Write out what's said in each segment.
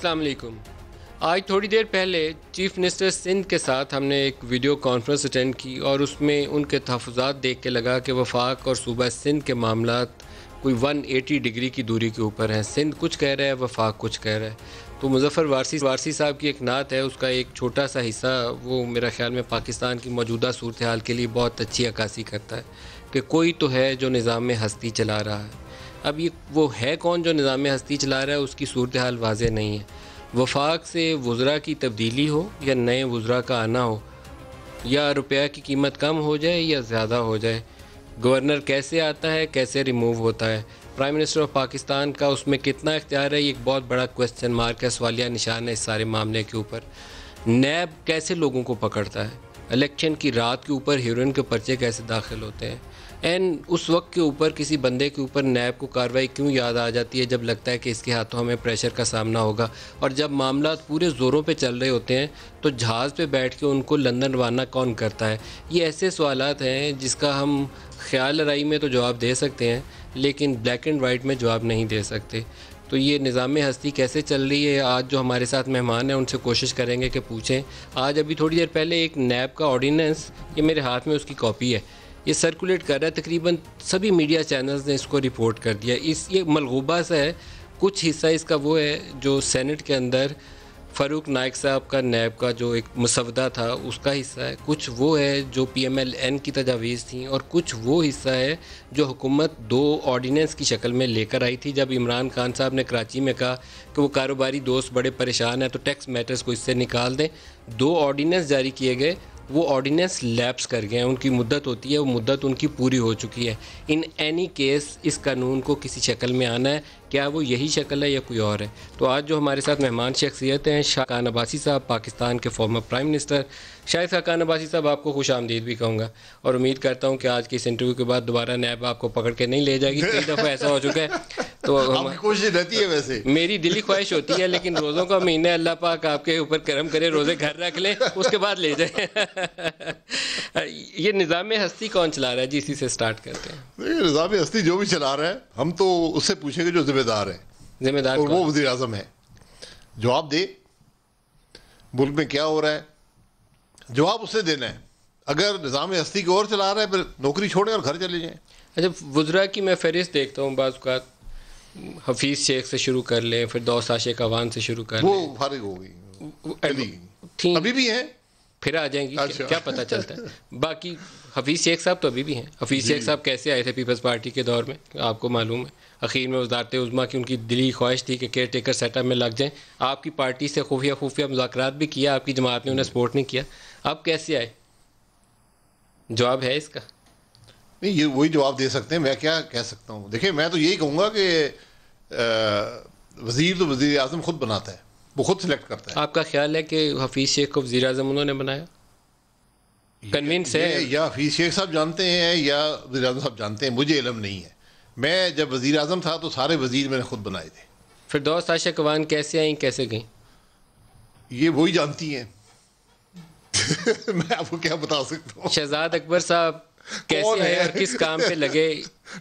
السلام علیکم. آج تھوڑی دیر پہلے چیف منسٹر سندھ کے ساتھ ہم نے ایک ویڈیو کانفرنس اٹینڈ کی اور اس میں ان کے تحفظات دیکھ کے لگا کہ وفاق اور صوبہ سندھ کے معاملات کوئی 180 ڈگری کی دوری کے اوپر ہیں. سندھ کچھ کہہ رہا ہے, وفاق کچھ کہہ رہا ہے. تو مظفر وارسی صاحب کی ایک نعت ہے, اس کا ایک چھوٹا سا حصہ وہ میرا خیال میں پاکستان کی موجودہ صورتحال کے لیے بہت اچھی عکاسی کرتا ہے کہ کوئی تو ہے جو نظام ہستی چلا رہا ہے. اب یہ وہ ہے کون جو نظام ہستی چلا رہا ہے, اس کی صورتحال واضح نہیں ہے. وفاق سے وزراء کی تبدیلی ہو یا نئے وزراء کا آنا ہو, یا روپیہ کی قیمت کم ہو جائے یا زیادہ ہو جائے, گورنر کیسے آتا ہے, کیسے ریموو ہوتا ہے, پرائم منسٹر آف پاکستان کا اس میں کتنا اختیار ہے, یہ ایک بہت بڑا کوسچن مارک ہے, سوالیہ نشان ہے اس سارے معاملے کے اوپر. نیب کیسے لوگوں کو پکڑتا ہے, الیکشن کی رات کے اوپر ہیروئن کے پرچے کیسے داخل ہوتے ہیں, اس وقت کے اوپر کسی بندے کے اوپر نیب کو کارروائی کیوں یاد آ جاتی ہے جب لگتا ہے کہ اس کے ہاتھوں ہمیں پریشر کا سامنا ہوگا, اور جب معاملات پورے زوروں پہ چل رہے ہوتے ہیں تو جہاز پہ بیٹھ کے ان کو لندن روانہ کون کرتا ہے. یہ ایسے سوالات ہیں جس کا ہم خیال آرائی میں تو جواب دے سکتے ہیں لیکن بلیک اینڈ وائٹ میں جواب نہیں دے سکتے. تو یہ نظام ہستی کیسے چل رہی ہے, آج جو ہمارے ساتھ مہمان ہیں ان سے کوشش کریں گے کہ پوچھیں. آج ابھی تھوڑی دیر پہلے ایک نیب کا آرڈیننس, یہ میرے ہاتھ میں اس کی کاپی ہے, یہ سرکولیٹ کر رہا ہے, تقریباً سبھی میڈیا چینلز نے اس کو رپورٹ کر دیا. یہ ملغوبہ سا ہے, کچھ حصہ اس کا وہ ہے جو سینٹ کے اندر فاروق نائک صاحب کا نیب کا جو ایک مسودہ تھا اس کا حصہ ہے, کچھ وہ ہے جو پی ایم ایل این کی تجاویز تھیں, اور کچھ وہ حصہ ہے جو حکومت 2 آرڈیننس کی شکل میں لے کر آئی تھی جب عمران خان صاحب نے کراچی میں کہا کہ وہ کاروباری دوست بڑے پریشان ہیں تو ٹیکس میٹرز کو اس سے نکال دیں. 2 آرڈیننس جاری کیے گئے, وہ آرڈیننس لیپس کر گئے ہیں, ان کی مدت ہوتی ہے, وہ مدت ان کی پوری ہو چکی ہے. ان اینی کیس اس قانون کو کسی شکل میں آنا ہے, کیا وہ یہی شکل ہے یا کوئی اور ہے. تو آج جو ہمارے ساتھ مہمان شخصیت ہیں, شاہد خاقان عباسی صاحب, پاکستان کے former prime minister. Shahid Khaqan Abbasi صاحب, آپ کو خوش آمدید بھی کہوں گا, اور امید کرتا ہوں کہ آج کے اس انٹرویو کے بعد دوبارہ نیب آپ کو پکڑ کے نہیں لے جائے گی. کئی دفعہ ایسا ہو چکا ہے, تو کوشش رہتی ہے ویسے میری دلی خواہش ہوتی ہے, لیکن روزوں کا مہینہ, اللہ پاک آپ کے اوپر کرم کرے, روزے گھر رکھ لیں اس کے بعد لے جائیں. یہ نظام ہستی کون چلا رہا ہے جی, اسی سے سٹارٹ کرتے ہیں. نظام ہستی جو بھی چلا رہا ہے, ہم تو اس سے پوچھیں گے جو ذمہ دار ہے. ذمہ دار اور وہ وزیر اعظم ہے, جواب دے ملک میں کیا ہو رہا ہے, جواب اسے دینا ہے. اگر نظام ہستی کو اور چلا رہا ہے پھر نوکری چھوڑیں اور گھر چلے جائیں. اچھا, وزراء کی میں فہرست دیکھتا ہوں بعض اوقات, حفیظ شیخ سے شروع کر لیں, پھر دوست عاشق اعوان سے شروع کر لیں, وہ فارغ ہو گئی, ابھی بھی ہیں, پھر آ جائیں گی, کیا پتہ چلتا ہے. باقی حفیظ شیخ صاحب تو ابھی بھی ہیں. حفیظ شیخ صاحب کیسے آئے تھے پیپلز پارٹی کے دور میں, آپ کو معلوم ہے, اخیر میں وزارت عظمیٰ کی ان کی دلی خواہش تھی کہ کیئر ٹیکر سیٹ اپ میں لگ جائیں. آپ کی پارٹی سے خفیہ مذاکرات بھی کیا, آپ کی جماعت نے انہیں سپورٹ نہیں کیا. اب کیسے آئے, جواب ہے اس کا؟ نہیں, یہ وہی جواب دے سکتے ہیں, میں کیا کہہ سکتا ہوں. دیکھیں, میں تو یہی کہوں گا کہ وزیر تو وزیر اعظم خود بناتا ہے, وہ خود سلیکٹ کرتا ہے. آپ کا خیال ہے کہ حفیظ شیخ کو وزیر اعظم انہوں نے بنایا, کنوینس ہے؟ یا حفیظ شیخ صاحب جانتے ہیں یا وزیر اعظم صاحب جانتے ہیں, مجھے علم نہیں ہے. میں جب وزیر اعظم تھا تو سارے وزیر میں نے خود بنائے تھے. پھر دوست عاشق اعوان کیسے آئیں, کیسے گئیں, یہ وہی جانتی ہیں. میں آپ کو کیا بتا سکتا ہوں. شہزاد اکبر صاحب کیسے ہیں اور کس کام پہ لگے,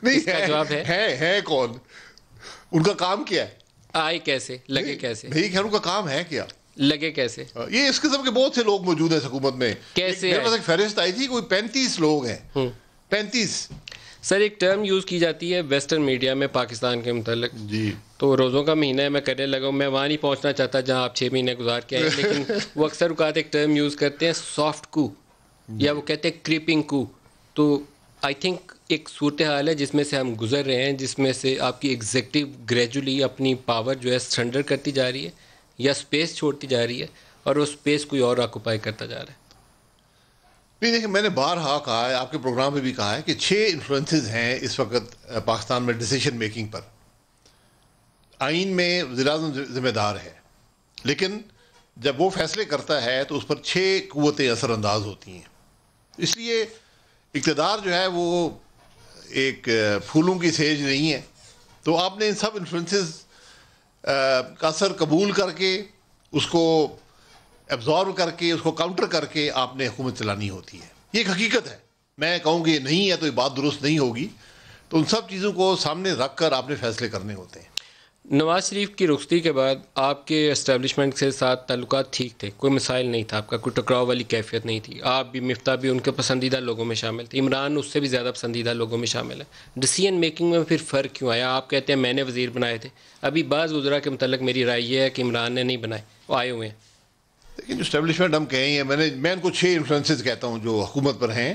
اس کا جواب ہے کون, ان کا کام کیا ہے, آئے کیسے, لگے کیسے, نہیں خیر ان کا کام ہے کیا, لگے کیسے. یہ اس قسم کے بہت سے لوگ موجود ہیں حکومت میں. کیسے میرے پاس ایک فہرست آئی تھی, کوئی 35 لوگ ہیں. 35. سر, ایک ٹرم یوز کی جاتی ہے ویسٹرن میڈیا میں پاکستان کے متعلق, جی, تو روزوں کا مہینہ ہے, میں کرنے لگا ہوں, میں وہاں نہیں پہنچنا چاہتا جہاں آپ 6 مہینے گزار کے آئے, لیکن وہ اکثر اوقات ایک ٹرم یوز کرتے ہیں سافٹ کو, یا وہ کہتے ہیں کریپنگ کو. تو آئی تھنک ایک صورتحال ہے جس میں سے ہم گزر رہے ہیں, جس میں سے آپ کی ایگزیکٹو گریجولی اپنی پاور جو ہے سرنڈر کرتی جا رہی ہے یا اسپیس چھوڑتی جا رہی ہے, اور وہ اسپیس کوئی اور آکوپائی کرتا جا رہا ہے. نہیں دیکھیں, میں نے بارہا کہا ہے, آپ کے پروگرام میں بھی کہا ہے کہ 6 انفلوئنسز ہیں اس وقت پاکستان میں ڈیسیشن میکنگ پر. آئین میں وزیر اعظم ذمہ دار ہے, لیکن جب وہ فیصلے کرتا ہے تو اس پر 6 قوتیں اثر انداز ہوتی ہیں. اس لیے اقتدار جو ہے وہ ایک پھولوں کی سیج نہیں ہے. تو آپ نے ان سب انفلوئنسز کا اثر قبول کر کے, اس کو ایبزارو کر کے, اس کو کاؤنٹر کر کے آپ نے حکومت چلانی ہوتی ہے. یہ ایک حقیقت ہے. میں کہوں کہ یہ نہیں ہے تو یہ بات درست نہیں ہوگی. تو ان سب چیزوں کو سامنے رکھ کر آپ نے فیصلے کرنے ہوتے ہیں. نواز شریف کی رخصتی کے بعد آپ کے اسٹیبلشمنٹ کے ساتھ تعلقات ٹھیک تھے, کوئی مسائل نہیں تھا, آپ کا کوئی ٹکراؤ والی کیفیت نہیں تھی, آپ بھی مفتاح بھی ان کے پسندیدہ لوگوں میں شامل تھے, عمران اس سے بھی زیادہ پسندیدہ لوگوں میں شامل ہے. ڈیسیژن میکنگ میں پھر فرق کیوں آیا؟ آپ کہتے ہیں میں نے وزیر بنائے تھے, ابھی بعض وزراء کے متعلق میری رائے یہ ہے کہ عمران نے نہیں بنائے, وہ آئے ہوئے ہیں. لیکن جو اسٹیبلشمنٹ ہم کہیں ہیں, میں ان کو 6 انفلوئنسز کہتا ہوں جو حکومت پر ہیں,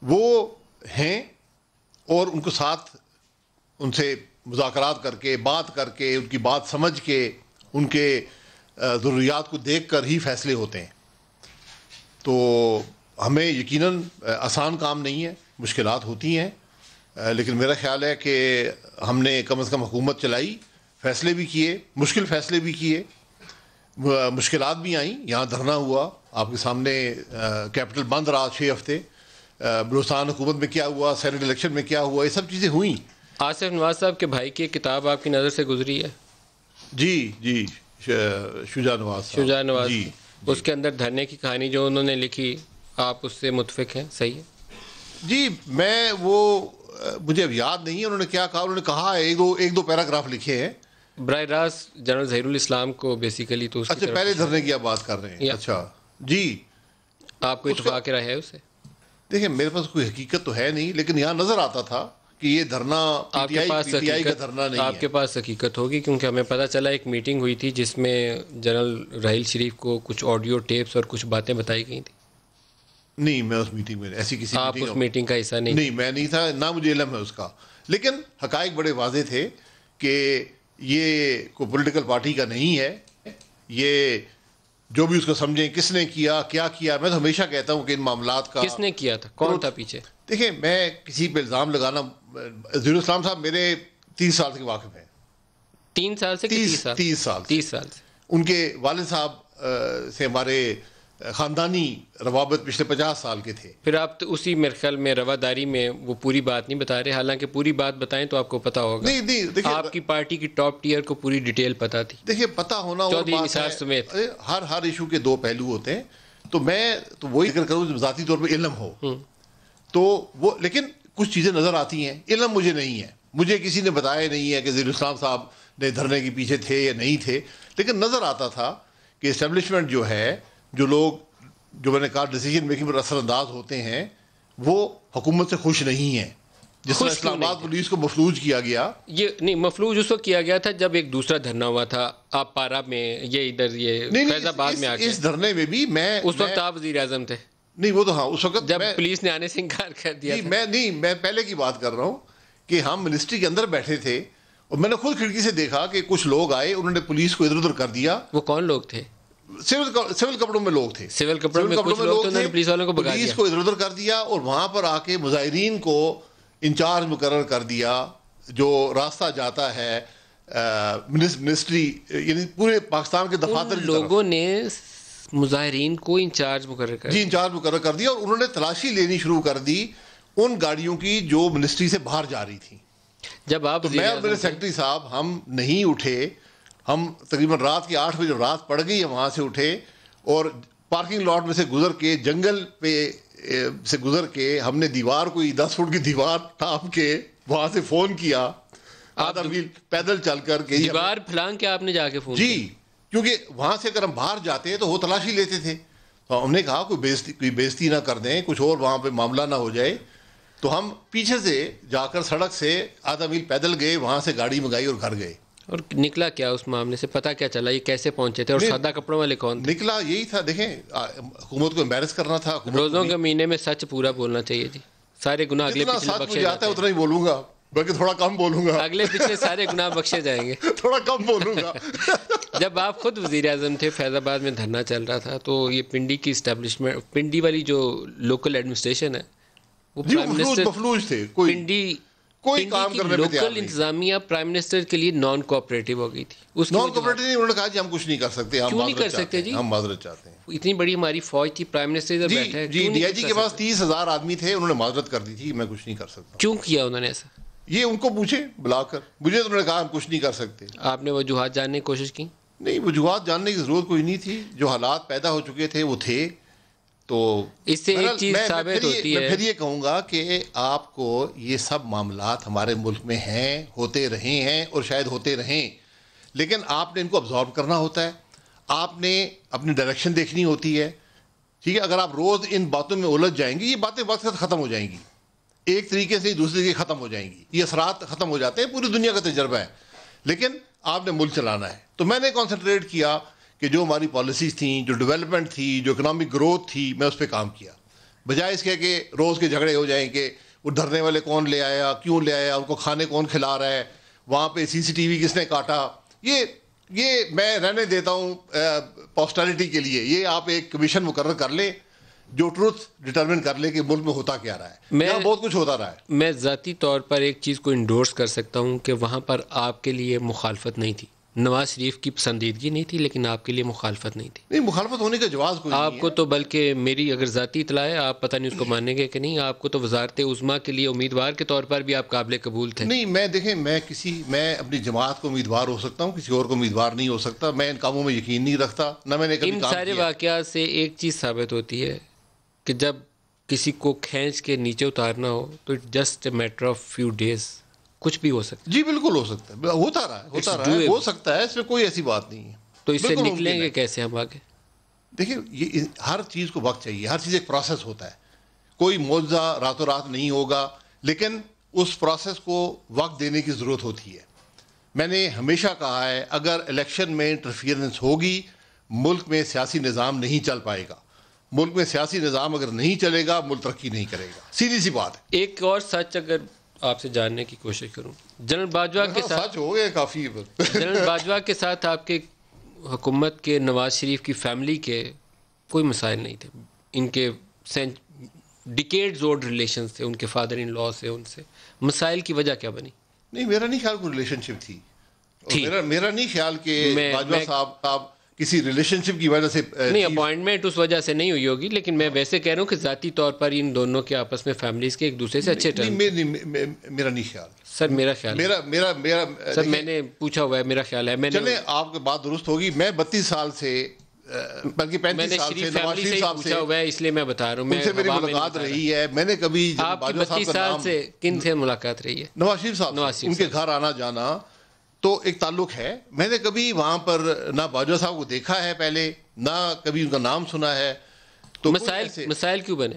وہ ہیں, اور ان کو ساتھ ان سے مذاکرات کر کے, بات کر کے, ان کی بات سمجھ کے, ان کے ضروریات کو دیکھ کر ہی فیصلے ہوتے ہیں. تو ہمیں یقیناً آسان کام نہیں ہے, مشکلات ہوتی ہیں, لیکن میرا خیال ہے کہ ہم نے کم از کم حکومت چلائی, فیصلے بھی کیے, مشکل فیصلے بھی کیے, مشکلات بھی آئیں. یہاں دھرنا ہوا آپ کے سامنے, کیپٹل بند رہا 6 ہفتے, بلوچستان حکومت میں کیا ہوا, سینٹ الیکشن میں کیا ہوا, یہ سب چیزیں ہوئیں. آصف نواز صاحب کے بھائی کی ایک کتاب آپ کی نظر سے گزری ہے. جی شجاع نواز صاحب. شجاع نواز جی, اس کے اندر دھرنے کی کہانی جو انہوں نے لکھی, آپ اس سے متفق ہیں؟ صحیح ہے. جی میں مجھے اب یاد نہیں ہے انہوں نے کیا کہا. انہوں نے کہا ایک دو پیراگراف لکھے ہیں براہ راست جنرل ظہیر الاسلام کو بیسیکلی. تو اچھا پہلے دھرنے کی آپ بات کر رہے ہیں. اچھا جی, آپ کو اتفاق رائے ہے اس سے؟ دیکھیں میرے پاس کوئی حقیقت تو ہے نہیں, لیکن یہاں نظر آتا تھا کہ یہ دھرنا آپ کے پاس آپ کے پاس حقیقت ہوگی, کیونکہ ہمیں پتہ چلا ایک میٹنگ ہوئی تھی جس میں جنرل راحیل شریف کو کچھ آڈیو ٹیپس اور کچھ باتیں بتائی گئی تھیں. نہیں, میں اس میٹنگ میں ایسی کسی آپ اس میٹنگ کا حصہ نہیں؟ نہیں, میں نہیں تھا, نہ مجھے علم ہے اس کا. لیکن حقائق بڑے واضح تھے کہ یہ کوئی پولیٹیکل پارٹی کا نہیں ہے. یہ جو بھی اس کو سمجھیں کس نے کیا, کیا کیا, میں تو ہمیشہ کہتا ہوں کہ ان معاملات کا کس نے کیا تھا, کون تھا پیچھے؟ دیکھیں میں کسی پہ الزام لگانا, ظہیر الاسلام صاحب میرے 30 سال سے واقف ہیں. 3 سال سے 30 سال سے. ان کے والد صاحب سے ہمارے خاندانی روابط پچھلے 50 سال کے تھے. پھر آپ تو اسی میرے خیال میں رواداری میں وہ پوری بات نہیں بتا رہے, حالانکہ پوری بات بتائیں تو آپ کو پتا ہوگا. نہیں, آپ کی پارٹی کی ٹاپ ٹیئر کو پوری ڈیٹیل پتا تھی. دیکھیں پتا ہونا چودھری نثار سمیت ہر ایشو کے 2 پہلو ہوتے ہیں. تو میں تو وہی ذکر کروں جو ذاتی طور پہ علم ہو تو وہ, لیکن کچھ چیزیں نظر آتی ہیں, علم مجھے نہیں ہے, مجھے کسی نے بتایا نہیں ہے کہ ظہیر الاسلام صاحب نے دھرنے کے پیچھے تھے یا نہیں تھے. لیکن نظر آتا تھا کہ اسٹیبلشمنٹ جو ہے, جو لوگ جو میں نے کہا ڈیسیژن میکنگ پر اثر انداز ہوتے ہیں, وہ حکومت سے خوش نہیں ہیں. جس طرح اسلام آباد پولیس کو مفلوج کیا گیا, یہ نہیں مفلوج اس وقت کیا گیا تھا جب ایک دوسرا دھرنا ہوا تھا, آپ پارا میں, یہ ادھر یہ فیض آباد میں آ کے. اس دھرنے میں بھی میں اس وقت آپ وزیر اعظم تھے. نہیں وہ تو ہاں, اس وقت جب پولیس نے آنے سے انکار کر دیا. میں پہلے کی بات کر رہا ہوں کہ ہم منسٹری کے اندر بیٹھے تھے اور میں نے خود کھڑکی سے دیکھا کہ کچھ لوگ آئے, انہوں نے پولیس کو ادھر ادھر کر دیا. وہ کون لوگ تھے؟ سول کپڑوں میں لوگ تھے. سول کپڑوں میں کچھ لوگ تھے, پولیس والوں کو بھگا دیا, پولیس کو ادھر ادھر کر دیا, اور وہاں پر آ کے مظاہرین کو انچارج مقرر کر دیا. جو راستہ جاتا ہے منسٹری, یعنی پورے پاکستان کے دفاتر کی لوگوں نے مظاہرین کو انچارج مقرر کر دیا. انچارج مقرر کر دیا, اور انہوں نے تلاشی لینی شروع کر دی ان گاڑیوں کی جو منسٹری سے باہر جا رہی تھیں. جب آپ, تو میں اور میرے سیکرٹری صاحب ہم نہیں اٹھے, ہم تقریباً رات کے 8 بجے جب رات پڑ گئی وہاں سے اٹھے, اور پارکنگ لاٹ میں سے گزر کے, جنگل پہ سے گزر کے, ہم نے دیوار کوئی 10 فٹ کی دیوار ٹاپ کے وہاں سے فون کیا, آدھا میل پیدل چل کر کے دیوار پھلانگ کے آپ نے جا کے فون کیا. جی, کیونکہ وہاں سے اگر ہم باہر جاتے تو وہ تلاشی لیتے تھے. تو ہم نے کہا کوئی بےزتی نہ کر دیں, کچھ اور وہاں پہ معاملہ نہ ہو جائے. تو ہم پیچھے سے جا کر سڑک سے آدھا میل پیدل گئے, وہاں سے گاڑی منگائی اور گھر گئے. اور نکلا کیا اس معاملے سے, پتہ کیا چلا, یہ کیسے پہنچے تھے, اور سادہ کپڑوں والے کون تھے؟ نکلا یہی تھا, دیکھیں حکومت کو امبیرس کرنا تھا. روزوں کے مہینے میں سچ پورا بولنا چاہیے جی, سارے گناہ اگلے پچھلے بخشے جاتے ہیں. اتنا ہی بولوں گا, بلکہ تھوڑا کم بولوں گا. اگلے پچھلے سارے گناہ بخشے جائیں گے, تھوڑا کم بولوں گا. جب آپ خود وزیر اعظم تھے, فیض آباد میں دھرنا چل رہا تھا, تو یہ پنڈی کی اسٹیبلشمنٹ, پنڈی والی جو لوکل ایڈمنسٹریشن ہے, وہ پرائم منسٹر مفلوج تھے, پنڈی کوئی کام کرنے میں تیار نہیں. لوکل انتظامیہ پرائم منسٹر کے لیے نان کوآپریٹو ہو گئی تھی. نان کوآپریٹو نہیں, انہوں نے کہا جی ہم کچھ نہیں کر سکتے, کیوں نہیں کر سکتے جی, ہم معذرت چاہتے ہیں. اتنی بڑی ہماری فوج تھی, پرائم منسٹر ادھر بیٹھا ہے. جی, ڈی آئی جی کے پاس 30,000 آدمی تھے, انہوں نے معذرت کر دی تھی, میں کچھ نہیں کر سکتا. کیوں کیا انہوں نے ایسا؟ یہ ان کو پوچھے بلا کر, مجھے تو انہوں نے کہا ہم کچھ نہیں کر سکتے. آپ نے وجوہات جاننے کی کوشش کی؟ نہیں, وجوہات جاننے کی ضرورت کوئی نہیں تھی. جو حالات پیدا ہو چکے تھے وہ تھے. تو اس سے ایک چیز ثابت ہوتی ہے. میں پھر یہ کہوں گا کہ آپ کو یہ سب معاملات ہمارے ملک میں ہیں, ہوتے رہے ہیں اور شاید ہوتے رہیں, لیکن آپ نے ان کو ابزارو کرنا ہوتا ہے, آپ نے اپنی ڈائریکشن دیکھنی ہوتی ہے. ٹھیک ہے, اگر آپ روز ان باتوں میں الجھ جائیں گے, یہ باتیں وقت کے ساتھ ختم ہو جائیں گی, ایک طریقے سے دوسرے طریقے ختم ہو جائیں گی, یہ اثرات ختم ہو جاتے ہیں, پوری دنیا کا تجربہ ہے. لیکن آپ نے ملک چلانا ہے. تو میں نے کنسنٹریٹ کیا کہ جو ہماری پالیسیز تھیں, جو ڈیولپمنٹ تھی, جو اکنامک گروتھ تھی, میں اس پہ کام کیا, بجائے اس کے کہ روز کے جھگڑے ہو جائیں کہ وہ دھرنے والے کون لے آیا, کیوں لے آیا, ان کو کھانے کون کھلا رہا ہے, وہاں پہ سی سی ٹی وی کس نے کاٹا. یہ میں رہنے دیتا ہوں پوسٹیرٹی کے لیے. یہ آپ ایک کمیشن مقرر کر لیں جو ٹروتھ ڈٹرمن کر لے کہ ملک میں ہوتا کیا رہا ہے. یہاں بہت کچھ ہوتا رہا ہے. میں ذاتی طور پر ایک چیز کو انڈورس کر سکتا ہوں کہ وہاں پر آپ کے لیے مخالفت نہیں تھی. نواز شریف کی پسندیدگی نہیں تھی, لیکن آپ کے لیے مخالفت نہیں تھی. نہیں, مخالفت ہونے کا جواز کوئی آپ کو تو, بلکہ میری اگر ذاتی اطلاع ہے, آپ پتہ نہیں اس کو مانیں گے کہ نہیں, آپ کو تو وزارت عظمیٰ کے لیے امیدوار کے طور پر بھی آپ قابل قبول تھے. نہیں, میں دیکھیں, میں اپنی جماعت کو امیدوار ہو سکتا ہوں, کسی اور کو امیدوار نہیں ہو سکتا. میں ان کاموں میں یقین نہیں رکھتا, نہ میں نے کبھی کام کیا. ان سارے واقعات سے ایک چیز ثابت ہوتی ہے کہ جب کسی کو کھینچ کے نیچے اتارنا ہو تو it just a matter of few days, کچھ بھی ہو سکتا ہے. جی بالکل ہو سکتا ہے, ہوتا رہا ہے, ہو سکتا ہے, اس میں کوئی ایسی بات نہیں ہے. تو اس سے نکلیں گے کیسے ہم آگے؟ دیکھیں, یہ ہر چیز کو وقت چاہیے, ہر چیز ایک پروسیس ہوتا ہے, کوئی معجزہ راتوں رات نہیں ہوگا, لیکن اس پروسیس کو وقت دینے کی ضرورت ہوتی ہے. میں نے ہمیشہ کہا ہے, اگر الیکشن میں انٹرفیئرنس ہوگی, ملک میں سیاسی نظام نہیں چل پائے گا. ملک میں سیاسی نظام اگر نہیں چلے گا, ملک ترقی نہیں کرے گا, سیدھی سی بات ہے. ایک اور سچ اگر آپ سے جاننے کی کوشش کروں, جنرل باجوہ کے ساتھ, سچ ہو گیا کافی, جنرل باجوہ کے ساتھ آپ کے حکومت کے, نواز شریف کی فیملی کے کوئی مسائل نہیں تھے. ان کے ڈیکیڈز اولڈ ریلیشنز تھے ان کے فادر ان لا سے, ان سے مسائل کی وجہ کیا بنی؟ نہیں, میرا نہیں خیال کوئی ریلیشن شپ تھی. میرا نہیں خیال کہ باجوہ صاحب کسی ریلیشن شپ کی وجہ سے, نہیں, اپوائنٹمنٹ اس وجہ سے نہیں ہوئی ہوگی, لیکن میں ویسے کہہ رہا ہوں کہ ذاتی طور پر ان دونوں کے آپس میں فیملیز کے ایک دوسرے سے اچھے ٹرم. میرا نہیں خیال سر, میرا خیال میرا سر, میں نے پوچھا ہوا ہے, میرا خیال ہے. چلیں, آپ کی بات درست ہوگی. میں 32 سال سے, بلکہ 35 سال سے نواز شریف صاحب سے پوچھا ہوا ہے, اس لیے میں بتا رہا ہوں, ان سے میری ملاقات رہی ہے. میں نے کبھی آپ 32 سال سے کن سے ملاقات رہی ہے؟ نواز شریف صاحب, ان کے گھر آنا جانا تو ایک تعلق ہے. میں نے کبھی وہاں پر نہ باجوہ صاحب کو دیکھا ہے پہلے, نہ کبھی ان کا نام سنا ہے. تو مسائل کیوں بنے؟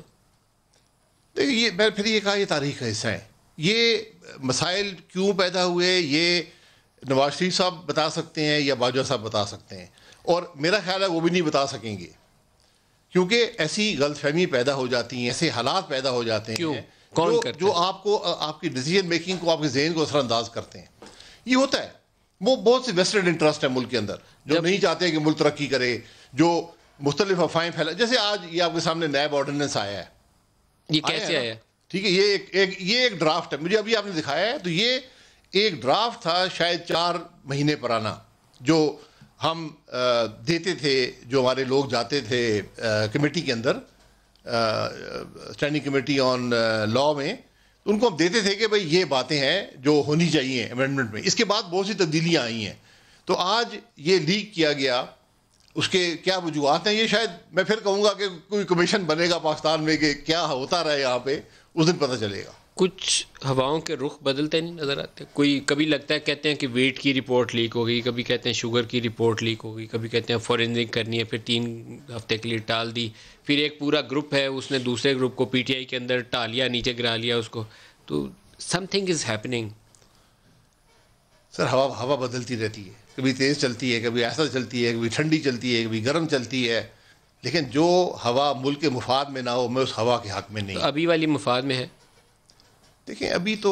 دیکھیے, میں پھر یہ کہا, یہ تاریخ کا حصہ ہے. یہ مسائل کیوں پیدا ہوئے, یہ نواز شریف صاحب بتا سکتے ہیں یا باجوہ صاحب بتا سکتے ہیں, اور میرا خیال ہے وہ بھی نہیں بتا سکیں گے, کیونکہ ایسی غلط فہمی پیدا ہو جاتی ہیں, ایسے حالات پیدا ہو جاتے ہیں جو آپ کو, آپ کی ڈیسیجن میکنگ کو, آپ کے ذہن کو اثر انداز کرتے ہیں. یہ ہوتا ہے. وہ بہت سی ویسٹرن انٹرسٹ ہے ملک کے اندر, جو نہیں چاہتے کہ ملک ترقی کرے, جو مختلف افواہیں پھیلا. جیسے آج یہ آپ کے سامنے نیب آرڈیننس آیا ہے. یہ کیسے آیا؟ ٹھیک ہے, یہ ایک ڈرافٹ ہے, مجھے ابھی آپ نے دکھایا ہے. تو یہ ایک ڈرافٹ تھا شاید 4 مہینے پرانا, جو ہم دیتے تھے, جو ہمارے لوگ جاتے تھے کمیٹی کے اندر, اسٹینڈنگ کمیٹی آن لا میں, ان کو ہم دیتے تھے کہ بھئی یہ باتیں ہیں جو ہونی چاہیے امینڈمنٹ میں. اس کے بعد بہت سی تبدیلیاں آئی ہیں. تو آج یہ لیک کیا گیا, اس کے کیا وجوہات ہیں, یہ شاید میں پھر کہوں گا کہ کوئی کمیشن بنے گا پاکستان میں کہ کیا ہوتا رہا ہے یہاں پہ, اس دن پتہ چلے گا. کچھ ہواؤں کے رخ بدلتے نہیں نظر آتے. کوئی کبھی لگتا ہے, کہتے ہیں کہ ویٹ کی رپورٹ لیک ہو گئی, کبھی کہتے ہیں شوگر کی رپورٹ لیک ہو گئی, کبھی کہتے ہیں فورینزک کرنی ہے, پھر 3 ہفتے کے لیے ٹال دی, پھر ایک پورا گروپ ہے اس نے دوسرے گروپ کو پی ٹی آئی کے اندر ٹالیا, نیچے گرا لیا اس کو. تو سم تھنگ از ہیپننگ. سر, ہوا بدلتی رہتی ہے, کبھی تیز چلتی ہے, کبھی ایسا چلتی ہے, کبھی ٹھنڈی چلتی ہے, کبھی گرم چلتی ہے, لیکن جو ہوا ملک کے مفاد میں نہ ہو, میں اس ہوا کے حق میں نہیں. ابھی والی مفاد میں ہے. دیکھیں, ابھی تو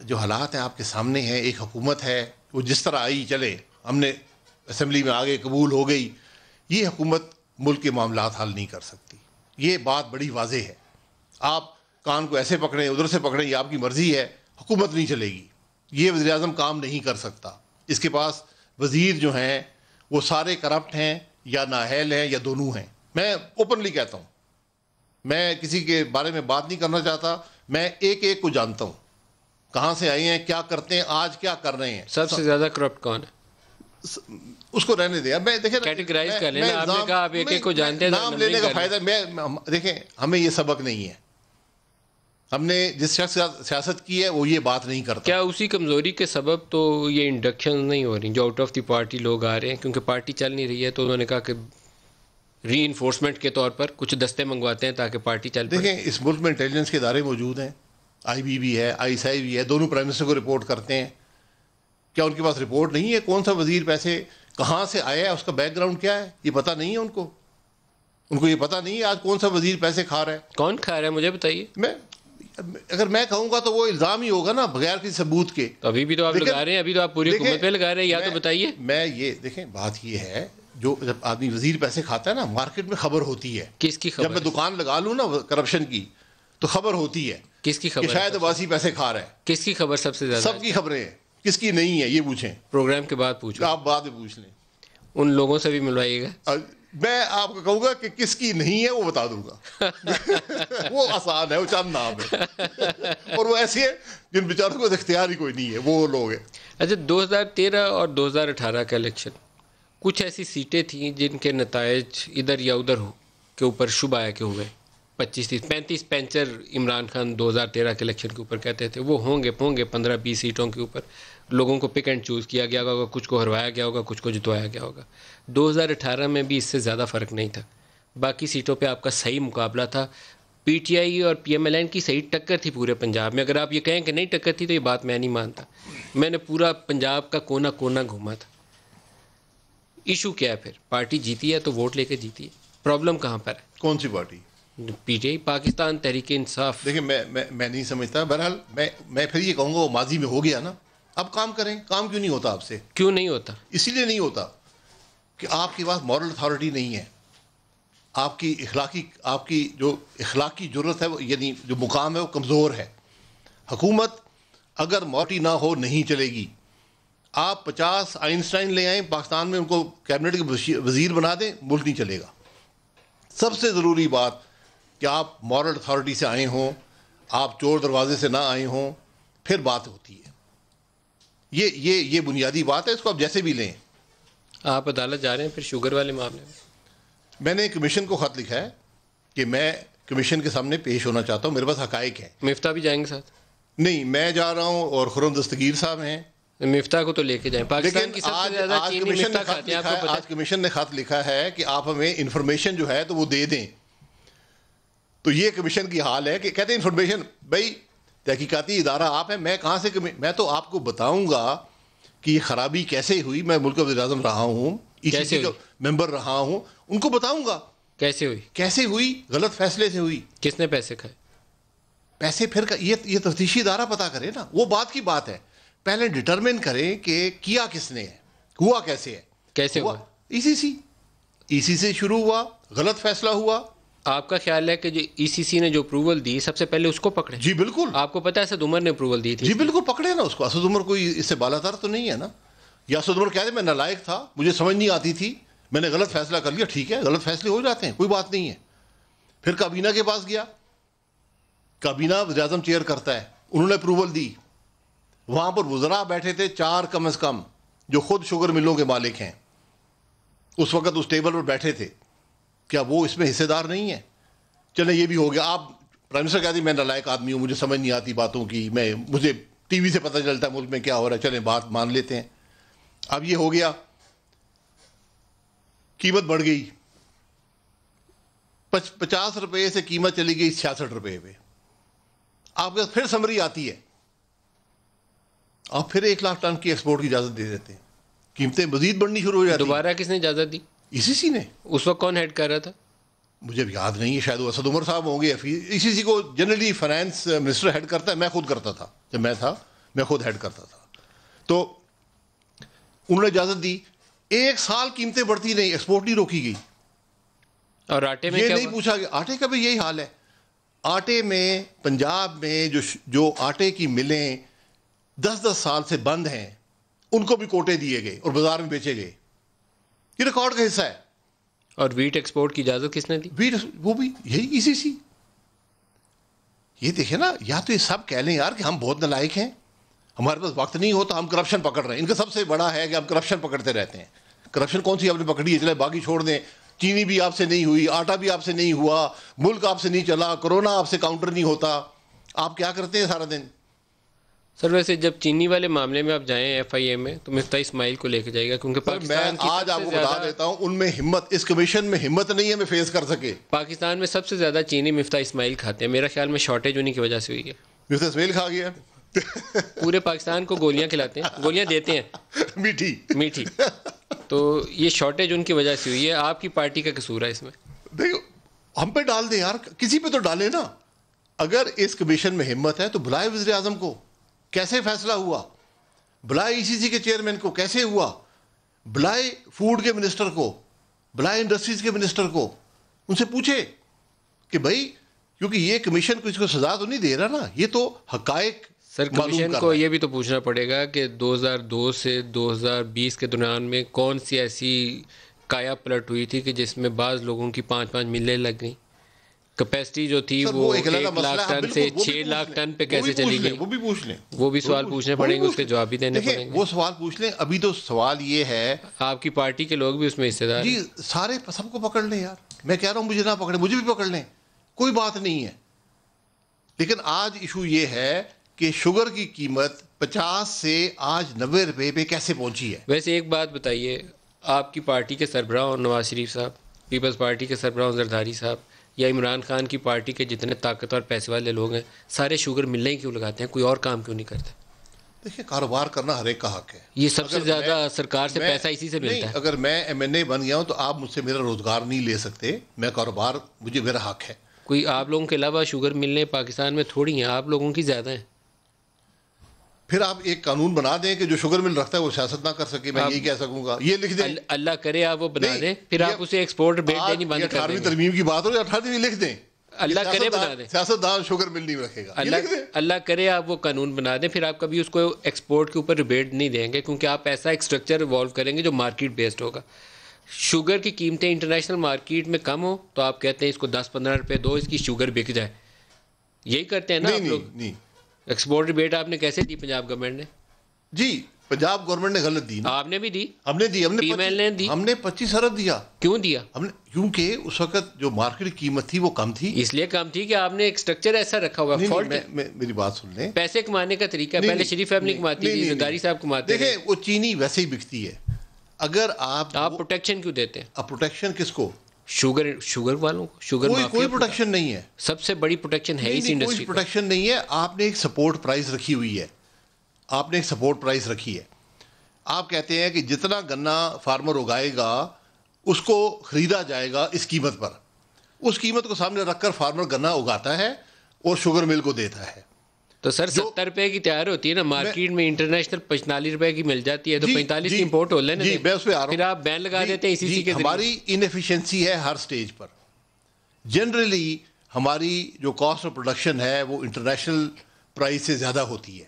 جو حالات ہیں آپ کے سامنے ہیں. ایک حکومت ہے, وہ جس طرح آئی چلے, ہم نے اسمبلی میں آگے قبول ہو گئی. یہ حکومت ملک کے معاملات حل نہیں کر سکتی, یہ بات بڑی واضح ہے. آپ کان کو ایسے پکڑیں, ادھر سے پکڑیں, یہ آپ کی مرضی ہے, حکومت نہیں چلے گی. یہ وزیر اعظم کام نہیں کر سکتا. اس کے پاس وزیر جو ہیں وہ سارے کرپٹ ہیں, یا نااہل ہیں, یا دونوں ہیں. میں اوپنلی کہتا ہوں, میں کسی کے بارے میں بات نہیں کرنا چاہتا. میں ایک ایک کو جانتا ہوں, کہاں سے آئے ہیں, کیا کرتے ہیں, آج کیا کر رہے ہیں. سب سے زیادہ کرپٹ کون ہے؟ اس کو رہنے دیا. میں دیکھیں کیٹیگرائز کر لینا, آپ نے کہا آپ ایک ایک کو جانتے ہیں, نام لینے کا فائدہ. میں دیکھیں ہمیں یہ سبق نہیں ہے, ہم نے جس شخص کے ساتھ سیاست کی ہے وہ یہ بات نہیں کرتا. کیا اسی کمزوری کے سبب تو یہ انڈکشن نہیں ہو رہی جو آؤٹ آف دی پارٹی لوگ آ رہے ہیں, کیونکہ پارٹی چل نہیں رہی ہے تو انہوں نے کہا کہ ری انفورسمنٹ کے طور پر کچھ دستے منگواتے ہیں تاکہ پارٹی چل پڑے. دیکھیں اس ملک میں انٹیلیجنس کے ادارے موجود ہیں, آئی بی بھی ہے, آئی ایس آئی بھی ہے, دونوں پرائم منسٹر کو رپورٹ کرتے ہیں. کیا ان کے پاس رپورٹ نہیں ہے کون سا وزیر پیسے کہاں سے آیا ہے, اس کا بیک گراؤنڈ کیا ہے, یہ پتہ نہیں ہے ان کو یہ پتہ نہیں ہے آج کون سا وزیر پیسے کھا رہا ہے. کون کھا رہا ہے مجھے بتائیے. اگر میں کہوں گا تو وہ الزام ہی ہوگا نا بغیر کسی ثبوت کے. ابھی بھی تو آپ لگا رہے ہیں, ابھی تو آپ پوری حکومت پہ لگا رہے ہیں, یا تو بتائیے. میں یہ دیکھیں بات یہ ہے, جو جب آدمی وزیر پیسے کھاتا ہے نا مارکیٹ میں خبر ہوتی ہے. کس کی خبر؟ جب میں دکان لگا لوں نا کرپشن کی تو خبر ہوتی ہے. کس کی خبر؟ کہ شاید عباسی پیسے کھا رہا ہے. کس کی خبر سب سے زیادہ؟ سب کی خبریں ہیں, کس کی نہیں ہے یہ پوچھیں. پروگرام کے بعد پوچھو, آپ بعد میں پوچھ لیں, ان لوگوں سے بھی ملوائیے گا. میں آپ کو کہوں گا کہ کس کی نہیں ہے وہ بتا دوں گا. وہ آسان ہے, وہ چند نام ہے, اور وہ ایسے ہیں جن بیچاروں کو اختیار ہی کوئی نہیں ہے, وہ لوگ ہیں. اچھا 2013 اور 2018 کا الیکشن, کچھ ایسی سیٹیں تھیں جن کے نتائج ادھر یا ادھر ہو کے اوپر شبہ ہے کہ ہوئے. 35 پینچر عمران خان 2013 کے الیکشن کے اوپر کہتے تھے وہ ہوں گے 15-20 سیٹوں کے اوپر. لوگوں کو پک اینڈ چوز کیا گیا ہوگا, کچھ کو ہروایا گیا ہوگا, کچھ کو جتوایا گیا ہوگا. 2018 میں بھی اس سے زیادہ فرق نہیں تھا. باقی سیٹوں پہ آپ کا صحیح مقابلہ تھا. پی ٹی آئی اور پی ایم ایل این کی صحیح ٹکر تھی پورے پنجاب میں. اگر آپ یہ کہیں کہ نہیں ٹکر تھی تو یہ بات میں نہیں مانتا. میں نے پورا پنجاب کا کونا کونا گھوما تھا. ایشو کیا ہے پھر؟ پارٹی جیتی ہے تو ووٹ لے کے جیتی ہے, پرابلم کہاں پر ہے؟ کون سی party? P T I, Pakistan Tehreek Insaf. دیکھیں میں نہیں سمجھتا. بہرحال میں پھر یہ کہوں گا وہ ماضی میں ہو گیا نا, اب کام کریں. کام کیوں نہیں ہوتا آپ سے؟ کیوں نہیں ہوتا؟ اسی لیے نہیں ہوتا کہ آپ کے پاس مورل اتھارٹی نہیں ہے. آپ کی جو اخلاقی جرت ہے, یعنی جو مقام ہے وہ کمزور ہے. حکومت اگر مورٹی نہ ہو نہیں چلے گی. آپ 50 آئنسٹائن لے آئیں پاکستان میں, ان کو کیبنٹ کے وزیر بنا دیں, ملک نہیں چلے گا. سب سے ضروری بات کہ آپ مورل اتھارٹی سے آئے ہوں, آپ چور دروازے سے نہ آئے ہوں, پھر بات ہوتی ہے. یہ بنیادی بات ہے, اس کو آپ جیسے بھی لیں. آپ عدالت جا رہے ہیں پھر شوگر والے معاملے میں؟ میں نے کمیشن کو خط لکھا ہے کہ میں کمیشن کے سامنے پیش ہونا چاہتا ہوں, میرے پاس حقائق ہیں. مفتاح بھی جائیں گے ساتھ؟ نہیں, میں جا رہا ہوں اور خرم دستگیر صاحب ہیں. مفتاح کو تو لے کے جائیں. پاکستان کی سب سے زیادہ چینی مفتاح کھاتے ہیں, آپ کو پتہ ہے. آج کمیشن نے خط لکھا ہے کہ آپ ہمیں انفارمیشن جو ہے تو وہ دے دیں. تو یہ کمیشن کی حال ہے کہ کہتے ہیں انفارمیشن, بھائی تحقیقاتی ادارہ آپ ہیں, میں کہاں سے میں تو آپ کو بتاؤں گا کہ یہ خرابی کیسے ہوئی. میں ملک کا وزیر اعظم رہا ہوں, ECC کا ممبر رہا ہوں, ان کو بتاؤں گا کیسے ہوئی. غلط فیصلے سے ہوئی. کس نے پیسے کھائے؟ پیسے پھر یہ تفتیشی ادارہ پتا کرے نا. وہ بات کی بات ہے, پہلے ڈٹرمن کریں کہ کیا کس نے ہے, ہوا کیسے ہے. کیسے ہوا؟ ECC سے شروع ہوا, غلط فیصلہ ہوا. آپ کا خیال ہے کہ جو ECC نے جو اپروول دی سب سے پہلے اس کو پکڑے؟ جی بالکل. آپ کو پتہ ہے اسد عمر نے اپروول دی تھی؟ جی بالکل, پکڑے نا اس کو. اسد عمر کوئی اس سے بالا تر تو نہیں ہے نا. یا اسد عمر کہتے ہیں میں نالائق تھا, مجھے سمجھ نہیں آتی تھی, میں نے غلط فیصلہ کر لیا. ٹھیک ہے, غلط فیصلے ہو جاتے ہیں, کوئی بات نہیں ہے. پھر کابینہ کے پاس گیا, کابینہ وزیر اعظم چیئر کرتا ہے, انہوں نے اپروول دی. وہاں پر وزراء بیٹھے تھے 4 کم از کم جو خود شوگر ملوں کے مالک ہیں, اس وقت اس ٹیبل پر بیٹھے تھے. کیا وہ اس میں حصے دار نہیں ہیں؟ چلیں یہ بھی ہو گیا. آپ پرائم منسٹر کہتے ہیں میں نالائق آدمی ہوں, مجھے سمجھ نہیں آتی باتوں کی, مجھے ٹی وی سے پتہ چلتا ہے ملک میں کیا ہو رہا ہے, چلیں بات مان لیتے ہیں. اب یہ ہو گیا, قیمت بڑھ گئی, 50 روپے سے قیمت چلی گئی 66 روپے پہ. آپ کے پھر سمری آتی ہے, آپ پھر 1 لاکھ ٹن کی ایکسپورٹ کی اجازت دے دیتے ہیں, قیمتیں مزید بڑھنی شروع ہو جاتی ہیں. دوبارہ کس نے اجازت دی؟ ECC نے. اس وقت کون ہیڈ کر رہا تھا؟ مجھے یاد نہیں ہے, شاید وہ اسد عمر صاحب ہوں گے. ECC کو جنرلی فائنانس منسٹر ہیڈ کرتا ہے, میں خود کرتا تھا جب میں خود ہیڈ کرتا تھا. تو انہوں نے اجازت دی, 1 سال قیمتیں بڑھتی نہیں, ایکسپورٹ نہیں روکی گئی. اور آٹے میں یہ کیا نہیں پوچھا گیا. آٹے کا بھی یہی حال ہے. آٹے میں پنجاب میں جو آٹے کی ملیں 10 سال سے بند ہیں, ان کو بھی کوٹے دیے گئے اور بازار میں بیچے گئے. یہ ریکارڈ کا حصہ ہے. اور ویٹ ایکسپورٹ کی اجازت کس نے دی؟ ویٹ وہ بھی یہی ECC. یہ دیکھیں نا, یا تو یہ سب کہہ لیں یار کہ ہم بہت نالائق ہیں, ہمارے پاس وقت نہیں ہوتا, ہم کرپشن پکڑ رہے ہیں. ان کا سب سے بڑا ہے کہ ہم کرپشن پکڑتے رہتے ہیں. کرپشن کون سی آپ نے پکڑی ہے, چلے باقی چھوڑ دیں. چینی بھی آپ سے نہیں ہوئی, آٹا بھی آپ سے نہیں ہوا, ملک آپ سے نہیں چلا, کورونا آپ سے کاؤنٹر نہیں ہوتا. آپ کیا کرتے ہیں سارا دن؟ سر ویسے جب چینی والے معاملے میں آپ جائیں ایف آئی اے میں تو مفتاح اسماعیل کو لے کے جائے گا, کیونکہ میں پاکستان کی آج آپ کو بتا دیتا ہوں, ان میں ہمت, اس کمیشن میں ہمت نہیں ہے میں فیس کر سکے. پاکستان میں سب سے زیادہ چینی مفتاح اسماعیل کھاتے ہیں. میرا خیال میں شارٹیج انہیں کی وجہ سے ہوئی ہے. مفتاح اسماعیل کھا گیا, پورے پاکستان کو گولیاں کھلاتے ہیں, گولیاں دیتے ہیں میٹھی. تو یہ شارٹیج ان کی وجہ سے ہوئی ہے. آپ کی پارٹی کا قصور ہے اس میں؟ دیکھو, ہم پہ ڈال دیں یار, کسی پہ تو ڈالیں نا. اگر اس کمیشن میں ہمت ہے تو بلائے وزیر اعظم کو, کیسے فیصلہ ہوا؟ بلائے ای سی سی کے چیئرمین کو, کیسے ہوا؟ بلائے فوڈ کے منسٹر کو, بلائے انڈسٹریز کے منسٹر کو, ان سے پوچھے کہ بھائی, کیونکہ یہ کمیشن کو اس کو سزا تو نہیں دے رہا نا, یہ تو حقائق. سر کمیشن کو یہ بھی تو پوچھنا پڑے گا کہ 2002 سے 2020 کے دوران میں کون سی ایسی کایا پلٹ ہوئی تھی کہ جس میں بعض لوگوں کی 5-5 ملیں لگ گئیں. کیپیسٹی جو تھی وہ 1 لاکھ ٹن سے 6 لاکھ ٹن پہ کیسے چلی گئی؟ وہ بھی پوچھ لیں, وہ بھی سوال پوچھنے پڑیں گے, اس کے جواب بھی دینے پڑیں گے. وہ سوال پوچھ لیں. ابھی تو سوال یہ ہے, آپ کی پارٹی کے لوگ بھی اس میں حصہ دار ہیں. جی سارے سب کو پکڑ لیں یار. میں کہہ رہا ہوں مجھے نہ پکڑیں, مجھے بھی پکڑ لیں, کوئی بات نہیں ہے. لیکن آج ایشو یہ ہے کہ شوگر کی قیمت 50 سے آج 90 روپے پہ کیسے پہنچی ہے. ویسے ایک بات بتائیے, آپ کی پارٹی کے سربراہ نواز شریف صاحب, پیپلز پارٹی کے سربراہ زرداری صاحب, یا عمران خان کی پارٹی کے جتنے طاقتور پیسے والے لوگ ہیں, سارے شوگر ملنے ہی کیوں لگاتے ہیں, کوئی اور کام کیوں نہیں کرتے؟ دیکھیں, کاروبار کرنا ہر ایک کا حق ہے. یہ سب سے زیادہ سرکار سے پیسہ اسی سے ملتا ہے. اگر میں ایم این اے بن گیا ہوں تو آپ مجھ سے میرا روزگار نہیں لے سکتے. میں کاروبار, مجھے میرا حق ہے. کوئی آپ لوگوں کے علاوہ شوگر ملنے پاکستان میں تھوڑی ہیں, آپ لوگوں کی زیادہ ہیں. پھر آپ ایک قانون بنا دیں کہ جو شوگر مل رکھتا ہے وہ سیاست نہ کر سکے. میں یہی کہہ سکوں گا, یہ لکھ دیں. اللہ کرے آپ وہ بنا دیں, پھر آپ اسے ایکسپورٹ ریٹ دینی بند کر دیں. 18ویں ترمیم کی بات ہو, 18ویں لکھ دیں. اللہ کرے بنا دیں, سیاست دان شوگر مل نہیں رکھے گا. اللہ کرے آپ وہ قانون بنا دیں, پھر آپ کبھی اس کو ایکسپورٹ کے اوپر ریبیٹ نہیں دیں گے, کیونکہ آپ ایسا ایک اسٹرکچر ایوالو کریں گے جو مارکیٹ بیسڈ ہوگا. شوگر کی قیمتیں انٹرنیشنل مارکیٹ میں کم ہو تو آپ کہتے ہیں اس کو 10-15 روپے دو, اس کی شوگر بک جائے. یہی کرتے ہیں نا آپ لوگ. ایکسپورٹ ریبیٹ آپ نے کیسے دی پنجاب گورنمنٹ نے؟ جی پنجاب گورنمنٹ نے غلط دی نا. آپ نے بھی دی, ہم نے دی, ہم نے 25 ارب دیا. کیوں دیا؟ ہم نے, کیونکہ اس وقت جو مارکیٹ قیمت تھی وہ کم تھی. اس لیے کم تھی کہ آپ نے ایک سٹرکچر ایسا رکھا ہوا. میری بات سن لیں, پیسے کمانے کا طریقہ پہلے شریف فیملی کماتی تھی, زرداری صاحب کماتے. دیکھیں وہ چینی ویسے ہی بکتی ہے. اگر آپ پروٹیکشن کیوں دیتے ہیں؟ آپ پروٹیکشن کس کو؟ شوگر والوں کو. شوگر کوئی پروٹیکشن نہیں ہے. سب سے بڑی پروٹیکشن ہے اس انڈسٹری. کوئی پروٹیکشن نہیں ہے. آپ نے ایک سپورٹ پرائز رکھی ہوئی ہے. آپ نے ایک سپورٹ پرائز رکھی ہے. آپ کہتے ہیں کہ جتنا گنا فارمر اگائے گا اس کو خریدا جائے گا اس قیمت پر. اس قیمت کو سامنے رکھ کر فارمر گنا اگاتا ہے اور شوگر مل کو دیتا ہے. تو سر 70 روپے کی تیار ہوتی ہے نا مارکیٹ میں, انٹرنیشنل 45 روپے کی مل جاتی ہے, تو 45 کی امپورٹ ہو لینا. جی میں اس پہ آ رہا ہوں. پھر آپ بین لگا دیتے ہیں اسی سی کے. ہماری انیفیشنسی ہے ہر سٹیج پر. جنرلی ہماری جو کاسٹ آف پروڈکشن ہے وہ انٹرنیشنل پرائز سے زیادہ ہوتی ہے.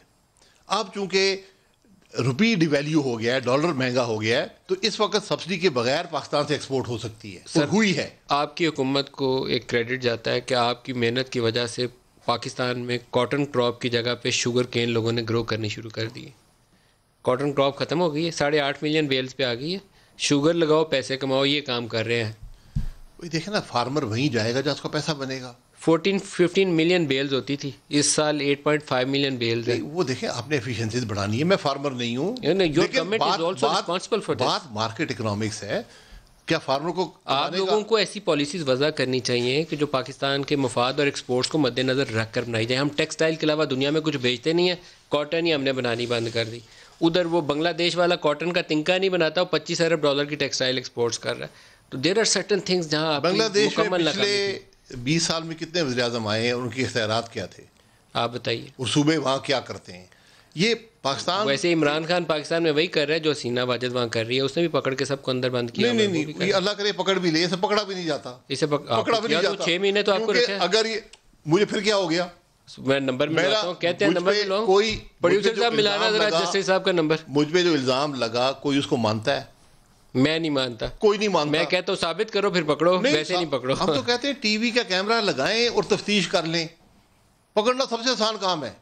اب چونکہ روپی ڈی ویلیو ہو گیا ہے, ڈالر مہنگا ہو گیا ہے, تو اس وقت سبسڈی کے بغیر پاکستان سے ایکسپورٹ ہو سکتی ہے. سر ہوئی ہے. آپ کی حکومت کو ایک کریڈٹ جاتا ہے کہ آپ کی محنت کی وجہ سے پاکستان میں کاٹن کراپ کی جگہ پہ شوگر کین لوگوں نے گرو کرنی شروع کر دی. کاٹن کراپ ختم ہو گئی ہے, 8.5 ملین بیلز پہ آ گئی ہے. شوگر لگاؤ پیسے کماؤ, یہ کام کر رہے ہیں. وہی دیکھیں نا, فارمر وہیں جائے گا جہاں اس کا پیسہ بنے گا. 14-15 ملین بیلز ہوتی تھی, اس سال 8.5 ملین بیلز ہے. وہ دیکھیں آپ نے ایفیشنسیز بڑھانی ہے. میں فارمر نہیں ہوں, لیکن بات مارکیٹ اکنامکس ہے. کیا فارمر کو, آپ لوگوں کو ایسی پالیسیز وضع کرنی چاہیے کہ جو پاکستان کے مفاد اور ایکسپورٹس کو مد نظر رکھ کر بنائی جائے. ہم ٹیکسٹائل کے علاوہ دنیا میں کچھ بیچتے نہیں ہیں, کاٹن ہی ہم نے بنانی بند کر دی. ادھر وہ بنگلہ دیش والا کاٹن کا تنکا نہیں بناتا, وہ 25 ارب ڈالر کی ٹیکسٹائل ایکسپورٹس کر رہا ہے. تو دیر آر سرٹن تھنگس جہاں آپ بنگلہ دیش میں پچھلے 20 سال میں کتنے وزیر اعظم آئے ہیں, ان کے اختیارات کیا تھے آپ بتائیے, اور صوبے وہاں کیا کرتے ہیں. یہ پاکستان, ویسے عمران خان پاکستان میں وہی کر رہا ہے جو حسینہ واجد وہاں کر رہی ہے. اس نے بھی پکڑ کے سب کو اندر بند کیا. نہیں, اللہ کرے پکڑ بھی لے, اسے پکڑا بھی نہیں جاتا. اسے پکڑا بھی نہیں جاتا. 6 مہینے تو آپ کو رکھا ہے. اگر یہ مجھے پھر کیا ہو گیا, میں نمبر ملاتا ہوں, کہتے ہیں نمبر ملاؤ. کوئی پروڈیوسر صاحب ملانا ذرا جسٹس صاحب کا نمبر. مجھ پہ جو الزام لگا کوئی اس کو مانتا ہے؟ میں نہیں مانتا. کوئی نہیں مانتا. میں کہتا ہوں ثابت کرو پھر پکڑو, ویسے نہیں پکڑو. ہم تو کہتے ہیں ٹی وی کا کیمرہ لگائیں اور تفتیش کر لیں. پکڑنا سب سے آسان کام ہے.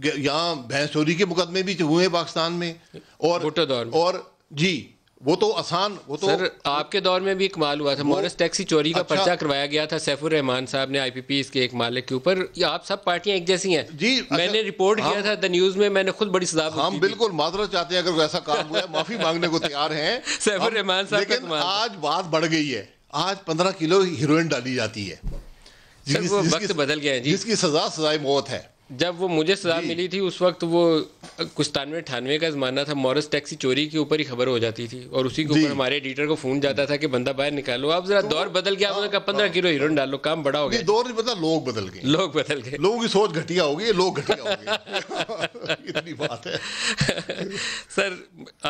یہاں بھینس چوری کے مقدمے بھی ہوئے ہیں پاکستان میں, اور جی وہ تو آسان, وہ تو سر آپ کے دور میں بھی کمال ہوا تھا, مورس ٹیکسی چوری کا پرچہ کروایا گیا تھا سیف الرحمان صاحب نے آئی پی پیز کے ایک مالک کے اوپر. آپ سب پارٹیاں ایک جیسی ہیں جی, میں نے رپورٹ کیا تھا دا نیوز میں نے خود بڑی سزا. ہم بالکل معذرت چاہتے ہیں اگر ایسا کام ہوا ہے, معافی مانگنے کو تیار ہیں سیف الرحمان صاحب, لیکن آج بات بڑھ گئی ہے. آج 15 کلو ہیروئن ڈالی جاتی ہے, وہ وقت بدل گیا ہے جی, جس کی سزائے موت ہے. جب وہ مجھے سزا ملی تھی اس وقت وہ کچھ 97-98 کا زمانہ تھا, مورس ٹیکسی چوری کے اوپر ہی خبر ہو جاتی تھی اور اسی کے اوپر ہمارے ایڈیٹر کو فون جاتا تھا کہ بندہ باہر نکالو. اب ذرا دور بدل گیا, انہوں نے کہا 15 کلو ہیروئن ڈالو, کام بڑا ہو گیا. دور نہیں بدلا, لوگ بدل گئے, لوگ بدل گئے, لوگوں کی سوچ گھٹیا ہو گئی, لوگ گھٹیا ہو گئے. اتنی بات ہے. سر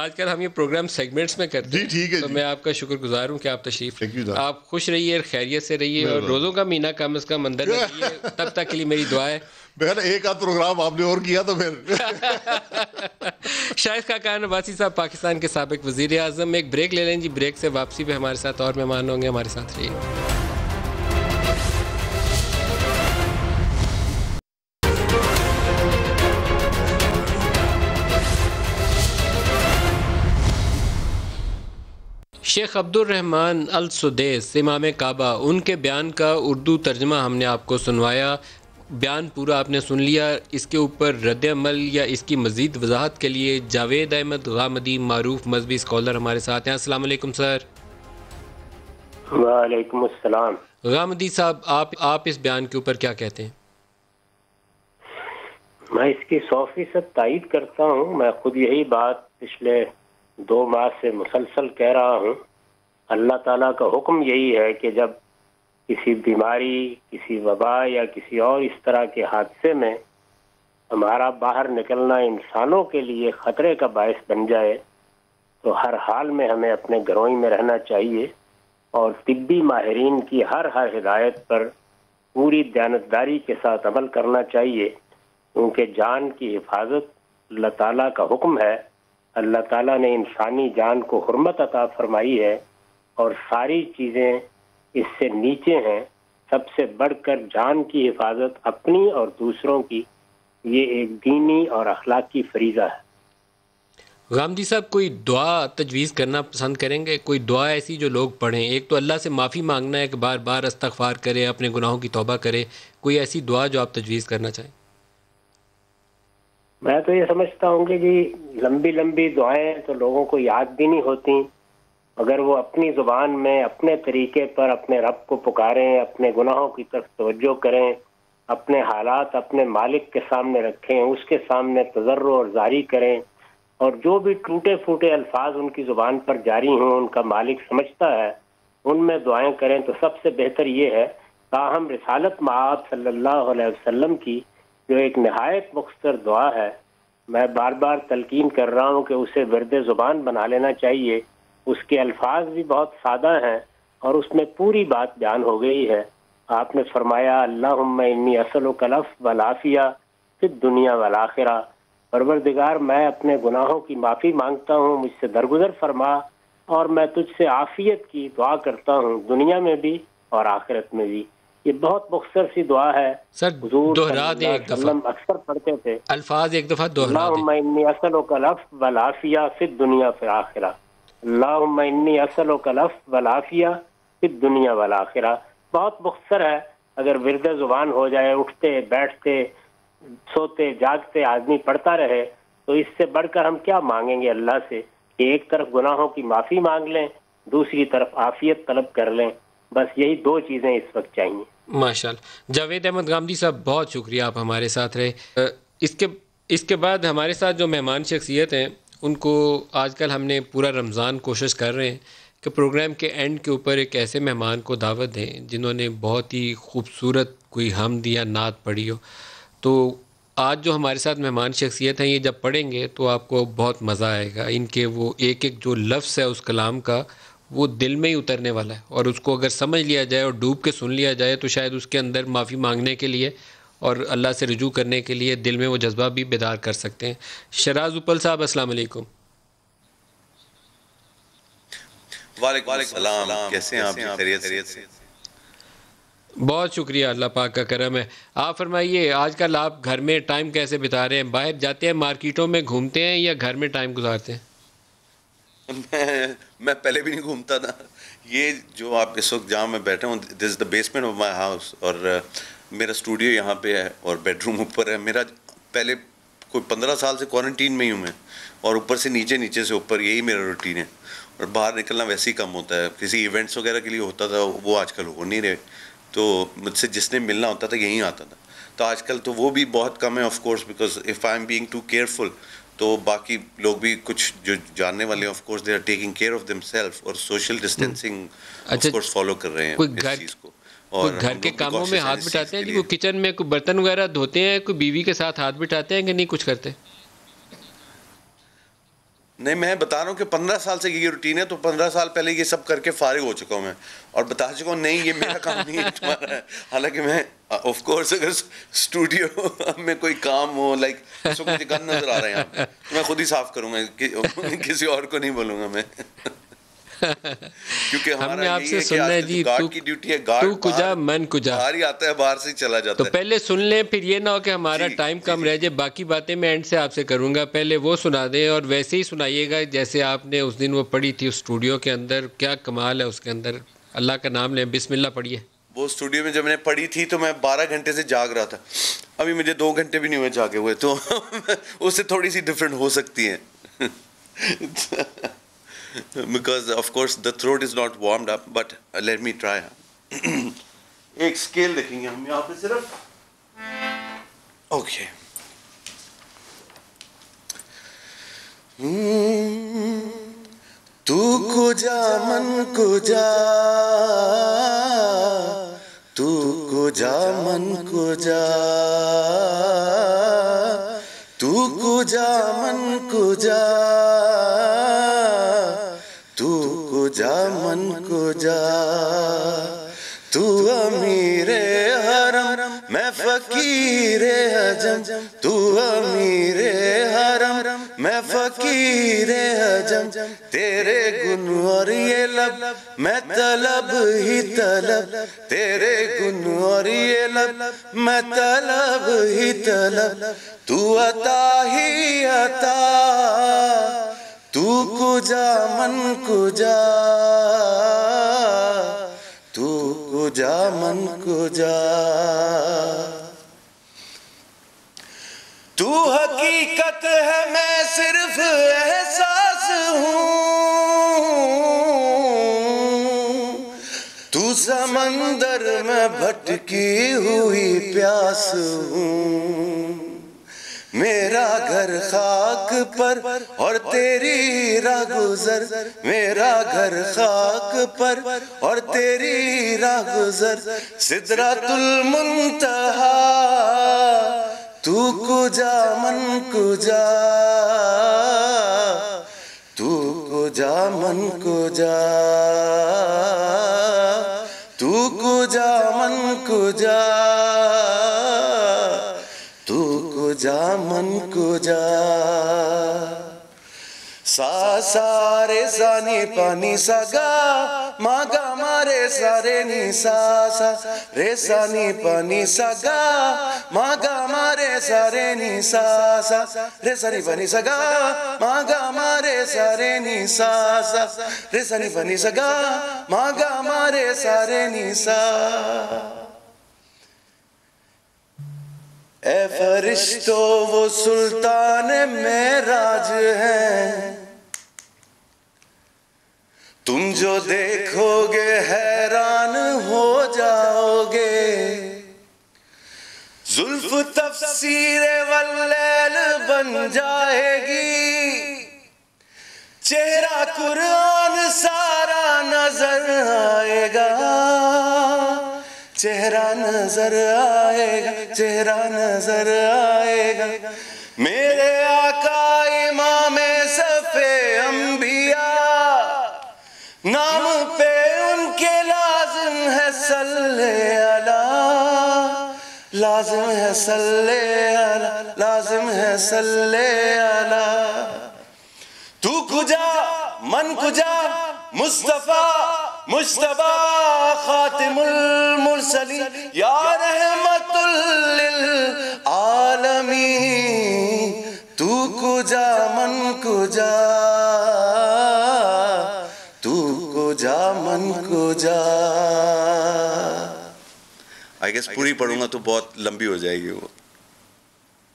آج کل ہم یہ پروگرام سیگمنٹس میں کرتے ہیں, ٹھیک ہے, تو میں آپ کا شکر گزار ہوں کہ آپ تشریف, آپ خوش رہیے اور خیریت سے رہیے, اور روزوں کا مہینہ کم از کم اندر رکھیے, تب تک کے لیے میری دعا ہے. بہر ایک آدھ پروگرام آپ نے اور کیا تو پھر شاہد خاقان عباسی صاحب پاکستان کے سابق وزیر اعظم. ایک بریک لے لیں جی, بریک سے واپسی پہ ہمارے ساتھ اور مہمان ہوں گے, ہمارے ساتھ رہیے. شیخ عبد الرحمن السدیس امام کعبہ, ان کے بیان کا اردو ترجمہ ہم نے آپ کو سنوایا. بیان پورا آپ نے سن لیا. اس کے اوپر رد عمل یا اس کی مزید وضاحت کے لیے جاوید احمد غامدی, معروف مذہبی اسکالر ہمارے ساتھ ہیں. السلام علیکم سر. وعلیکم السلام. غامدی صاحب آپ اس بیان کے اوپر کیا کہتے ہیں؟ میں اس کی 100% تائید کرتا ہوں. میں خود یہی بات پچھلے 2 ماہ سے مسلسل کہہ رہا ہوں. اللہ تعالیٰ کا حکم یہی ہے کہ جب کسی بیماری, کسی وبا یا کسی اور اس طرح کے حادثے میں ہمارا باہر نکلنا انسانوں کے لیے خطرے کا باعث بن جائے تو ہر حال میں ہمیں اپنے گھروں میں رہنا چاہیے اور طبی ماہرین کی ہر ہدایت پر پوری دیانتداری کے ساتھ عمل کرنا چاہیے, کیونکہ جان کی حفاظت اللہ تعالیٰ کا حکم ہے. اللہ تعالیٰ نے انسانی جان کو حرمت عطا فرمائی ہے اور ساری چیزیں اس سے نیچے ہیں. سب سے بڑھ کر جان کی حفاظت اپنی اور دوسروں کی, یہ ایک دینی اور اخلاقی فریضہ ہے. غامدی صاحب کوئی دعا تجویز کرنا پسند کریں گے؟ کوئی دعا ایسی جو لوگ پڑھیں؟ ایک تو اللہ سے معافی مانگنا ہے کہ بار بار استغفار کرے, اپنے گناہوں کی توبہ کرے. کوئی ایسی دعا جو آپ تجویز کرنا چاہیں؟ میں تو یہ سمجھتا ہوں کہ جی لمبی لمبی دعائیں تو لوگوں کو یاد بھی نہیں ہوتی. اگر وہ اپنی زبان میں اپنے طریقے پر اپنے رب کو پکاریں, اپنے گناہوں کی طرف توجہ کریں, اپنے حالات اپنے مالک کے سامنے رکھیں, اس کے سامنے تضرع اور زاری کریں, اور جو بھی ٹوٹے پھوٹے الفاظ ان کی زبان پر جاری ہوں ان کا مالک سمجھتا ہے, ان میں دعائیں کریں تو سب سے بہتر یہ ہے. تاہم رسالت مآب صلی اللہ علیہ وسلم کی جو ایک نہایت مختصر دعا ہے, میں بار بار تلقین کر رہا ہوں کہ اسے ورد زبان بنا لینا چاہیے. اس کے الفاظ بھی بہت سادہ ہیں اور اس میں پوری بات بیان ہو گئی ہے. آپ نے فرمایا اللہم انی اسألک العفو والعافیہ فی الدنیا والآخرہ, پروردگار میں اپنے گناہوں کی معافی مانگتا ہوں, مجھ سے درگزر فرما, اور میں تجھ سے عافیت کی دعا کرتا ہوں دنیا میں بھی اور آخرت میں بھی. یہ بہت مختصر سی دعا ہے. سر دوہرا دیں ایک دفعہ, اکثر پڑھتے تھے. الفاظ ایک دفعہ دوہرا دیں. اللہم انی اسألک العفو والعافیہ فی الدنیا والآخرہ. اللہم انی اسألک العفو والعافیہ فی الدنیا والآخرہ. بہت مختصر ہے. اگر ورد زبان ہو جائے, اٹھتے بیٹھتے سوتے جاگتے آدمی پڑھتا رہے, تو اس سے بڑھ کر ہم کیا مانگیں گے اللہ سے کہ ایک طرف گناہوں کی معافی مانگ لیں, دوسری طرف عافیت طلب کر لیں. بس یہی 2 چیزیں اس وقت چاہیے. ماشاءاللہ. جاوید احمد غامدی صاحب بہت شکریہ, آپ ہمارے ساتھ رہے. اس کے بعد ہمارے ساتھ جو مہمان شخصیت ہیں ان کو آج کل ہم نے پورا رمضان کوشش کر رہے ہیں کہ پروگرام کے اینڈ کے اوپر ایک ایسے مہمان کو دعوت دیں جنہوں نے بہت ہی خوبصورت کوئی حمد یا نعت پڑھی ہو. تو آج جو ہمارے ساتھ مہمان شخصیت ہیں, یہ جب پڑھیں گے تو آپ کو بہت مزہ آئے گا. ان کے وہ ایک ایک جو لفظ ہے اس کلام کا, وہ دل میں ہی اترنے والا ہے, اور اس کو اگر سمجھ لیا جائے اور ڈوب کے سن لیا جائے تو شاید اس کے اندر معافی مانگنے کے لیے اور اللہ سے رجوع کرنے کے لیے دل میں وہ جذبہ بھی بیدار کر سکتے ہیں. شراز اپل صاحب السلام علیکم. وعلیکم السلام, کیسے ہیں آپ؟ خیریت سے؟ بہت شکریہ، اللہ پاک کا کرم ہے. آپ فرمائیے آج کل آپ گھر میں ٹائم کیسے بتا رہے ہیں؟ باہر جاتے ہیں مارکیٹوں میں گھومتے ہیں یا گھر میں ٹائم گزارتے ہیں؟ میں پہلے بھی نہیں گھومتا تھا. یہ جو آپ اس وقت جہاں میں بیٹھا ہوں دس از دا بیسمنٹ آف مائی ہاؤس, اور میرا اسٹوڈیو یہاں پہ ہے اور بیڈ روم اوپر ہے. میرا پہلے کوئی 15 سال سے کوارنٹین میں ہی ہوں میں, اور اوپر سے نیچے, نیچے سے اوپر, یہی میرا روٹین ہے. اور باہر نکلنا ویسے ہی کم ہوتا ہے. کسی ایونٹس وغیرہ کے لیے ہوتا تھا, وہ آج کل ہو نہیں رہے. تو مجھ سے جس نے ملنا ہوتا تھا یہیں آتا تھا. تو آج کل تو وہ بھی بہت کم ہے of course, because if I am being too careful تو باقی لوگ بھی کچھ جو جاننے والے ہیں of course they are taking care of themselves, اور social distancing of course follow کر رہے ہیں اس چیز کو. اور گھر کے کاموں میں ہاتھ بٹاتے ہیں جی, وہ کچن میں کوئی برتن وغیرہ دھوتے ہیں, کوئی بیوی کے ساتھ ہاتھ بٹاتے ہیں کہ نہیں کچھ کرتے؟ نہیں, میں بتا رہا ہوں کہ 15 سال سے یہ روٹین ہے, تو 15 سال پہلے یہ سب کر کے فارغ ہو چکا ہوں میں, اور بتا چکا ہوں نہیں یہ میرا کام نہیں ہے, تمہارا ہے. حالانکہ میں آف کورس اگر اسٹوڈیو میں کوئی کام ہو, لائک اس کو مجھے گند نظر آ رہا ہے یہاں پہ, تو میں خود ہی صاف کروں گا, کسی اور کو نہیں بولوں گا میں. کیونکہ ہم نے آپ سے سننا ہے جی, گارڈ کی ڈیوٹی ہے, گارڈ کجا من کجا, باہر ہی آتا ہے, باہر سے ہی چلا جاتا ہے. تو پہلے سن لیں, پھر یہ نہ ہو کہ ہمارا ٹائم کم رہ جائے. باقی باتیں میں اینڈ سے آپ سے کروں گا, پہلے وہ سنا دیں, اور ویسے ہی سنائیے گا جیسے آپ نے اس دن وہ پڑھی تھی اسٹوڈیو کے اندر. کیا کمال ہے اس کے اندر, اللہ کا نام لیں, بسم اللہ پڑھیے. وہ اسٹوڈیو میں جب میں نے پڑھی تھی تو میں 12 گھنٹے سے جاگ رہا تھا. ابھی مجھے 2 گھنٹے بھی نہیں ہوئے جاگے ہوئے, تو اس سے تھوڑی سی ڈفرینٹ ہو سکتی ہیں. Because of course the throat is not warmed up, but let me try. ایک اسکیل دیکھیں گے ہم یہاں پہ صرف. اوکے. تو کجا من کجا, تو کجا من کجا, تو کجا من کجا, تو کجا من کجا. تو امیر حرم میں فقیر حجم, تو امیر حرم میں فقیر حجم. تیرے گن اور یہ لب میں طلب ہی طلب, تیرے گن اور یہ لب میں طلب ہی طلب. تو عطا ہی عطا, تو کجا من کجا, تو کجا من کجا. تو حقیقت ہے میں صرف احساس ہوں, تو سمندر میں بھٹکی ہوئی پیاس ہوں. میرا گھر خاک پر اور تیری راہ گزر, میرا گھر خاک پر اور تیری راہ گزر. سدرۃ المنتہا, تو کجا من کجا, تو کجا من کجا, تو کجا من کجا, تو کجا من کجا. سا سارے سانی پانی سگا, ماگا مارے سارے نی سا سا, رے سانی پانی سگا, ماگا مارے سارے نی سا سا, رے سانی پانی سگا, ماگا مارے سارے نی سا سا, رے سانی پانی سگا, ماگا مارے سارے نی سا. اے فرشتو وہ سلطان معراج ہیں, تم جو دیکھو گے حیران ہو جاؤ گے. زلف تفسیر واللیل بن جائے گی, چہرہ قرآن سارا نظر آئے گا, چہرہ نظر آئے گا, چہرہ نظر آئے گا. میرے آقا امام صفِ انبیاء, نام پہ ان کے لازم ہے صلی علی, لازم ہے صلی علی, لازم ہے صلی علی. تو کجا من کجا, مصطفیٰ مجتبیٰ خاتم المرسلین المرسلین یا رحمت للعالمین تو کجا من کجا تو کجا من کجا. آئی گیس پوری پڑھوں گا تو بہت لمبی ہو جائے گی وہ.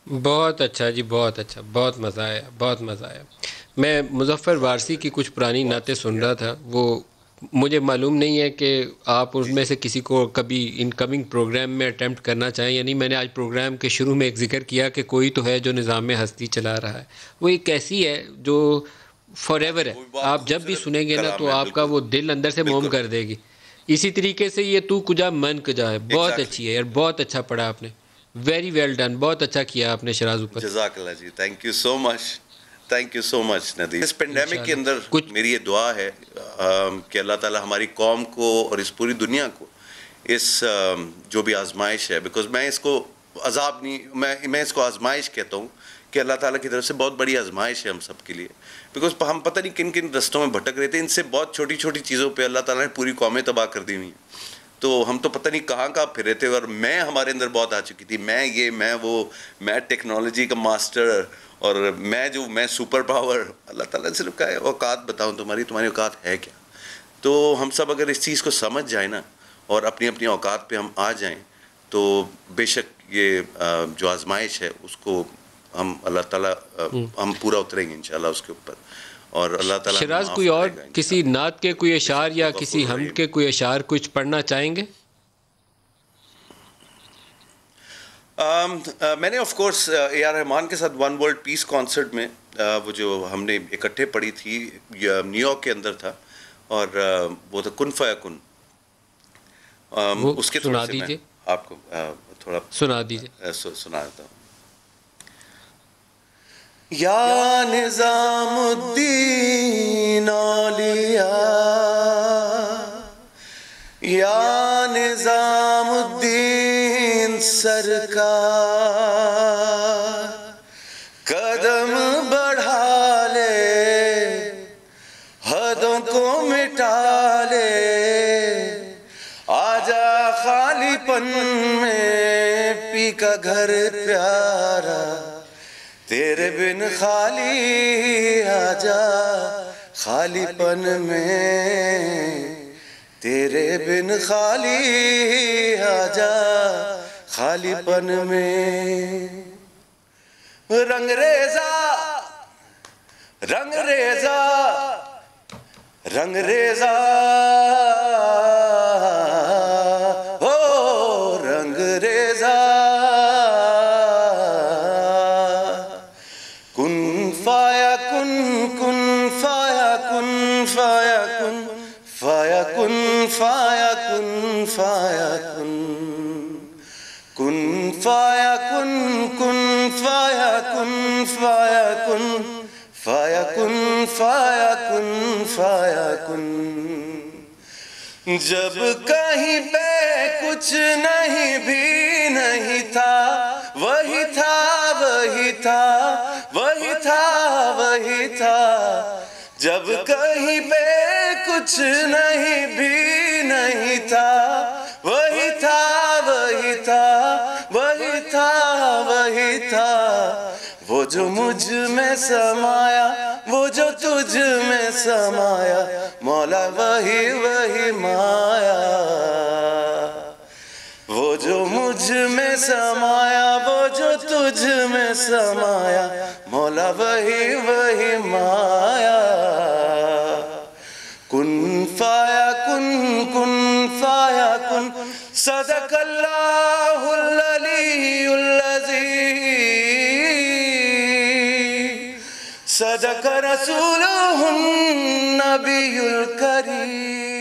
بہت اچھا جی، بہت اچھا، بہت مزہ آیا، بہت مزہ آیا. میں مظفر وارثی کی کچھ پرانی نعتیں سن رہا تھا، وہ مجھے معلوم نہیں ہے کہ آپ ان میں سے کسی کو کبھی ان کمنگ پروگرام میں اٹیمپٹ کرنا چاہیں یا نہیں. میں نے آج پروگرام کے شروع میں ایک ذکر کیا کہ کوئی تو ہے جو نظام ہستی چلا رہا ہے. وہ ایک ایسی ہے جو فار ایور ہے، آپ جب بھی سنیں گے نا تو آپ کا وہ دل اندر سے موم کر دے گی. اسی طریقے سے یہ تو کجا من کجا ہے، بہت اچھی ہے یار، بہت اچھا پڑھا آپ نے، ویری ویل ڈن، بہت اچھا کیا آپ نے شراز اوپر. جزاک اللہ جی، thank you so much, thank you so much Nadeem. اس پینڈیمک کے اندر میری یہ دعا ہے کہ اللہ تعالیٰ ہماری قوم کو اور اس پوری دنیا کو اس جو بھی آزمائش ہے، بیکاز میں اس کو عذاب نہیں، میں اس کو آزمائش کہتا ہوں کہ اللہ تعالیٰ کی طرف سے بہت بڑی آزمائش ہے ہم سب کے لیے. بیکاز ہم پتہ نہیں کن کن رستوں میں بھٹک رہے تھے، ان سے بہت چھوٹی چھوٹی چیزوں پہ اللہ تعالیٰ نے پوری قومیں تباہ کر دی ہوئی ہیں. تو ہم تو پتہ نہیں کہاں کہاں پھرے تھے، اور میں ہمارے اندر بہت آ چکی تھی، میں یہ میں وہ، میں ٹیکنالوجی کا ماسٹر، اور میں سپر پاور. اللہ تعالیٰ نے صرف کہا ہے اوقات بتاؤں تمہاری اوقات ہے کیا. تو ہم سب اگر اس چیز کو سمجھ جائیں نا اور اپنی اپنی اوقات پہ ہم آ جائیں تو بے شک یہ جو آزمائش ہے اس کو ہم اللہ تعالیٰ ہم پورا اتریں گے انشاءاللہ اس کے اوپر، اور اللہ تعالیٰ شراز کوئی اور کسی نعت کے کوئی اشعار یا کسی حمد کے کوئی اشعار کچھ پڑھنا چاہیں گے؟ میں نے آف کورس اے آر رحمان کے ساتھ ون ورلڈ پیس کانسرٹ میں وہ جو ہم نے اکٹھے پڑھی تھی، نیو یارک کے اندر تھا، اور وہ تھا کن فیکن. اس کے سنا دیجیے، آپ کو تھوڑا سنا دیجیے. سنا دیتا ہوں. یا نظام الدین اولیاء، یا نظام الدین سرکار، قدم بڑھا لے حدوں کو مٹا لے، آجا خالی پن میں پی کا گھر پیارا، تیرے بن خالی آجا خالی پن میں، تیرے بن خالی آجا خالی پن میں. رنگ ریزا رنگ ریزا رنگ ریزا او رنگ ریزا، کن فایا کن کن فایا کن فایا کن فایا کن فایا کن فایا کن کن فایا کن کن فایا کن فایا کن فایا کن فایا کن فایا کن. جب کہیں پہ کچھ نہیں بھی نہیں تھا، وہی تھا وہی تھا وہی تھا وہی تھا. جب کہیں پہ کچھ نہیں بھی نہیں تھا، وہی تھا وہی تھا وہی تھا وہی تھا. وہ جو مجھ میں سمایا، وہ جو تجھ میں سمایا، مولا وہی وہی مایا. وہ جو مجھ میں سمایا، وہ جو تجھ میں سمایا، مولا وہی وہی مایا. کن فایا کن کن فایا کن. صدق اللہ العلی العظیم، صدق رسولہ النبی الکریم.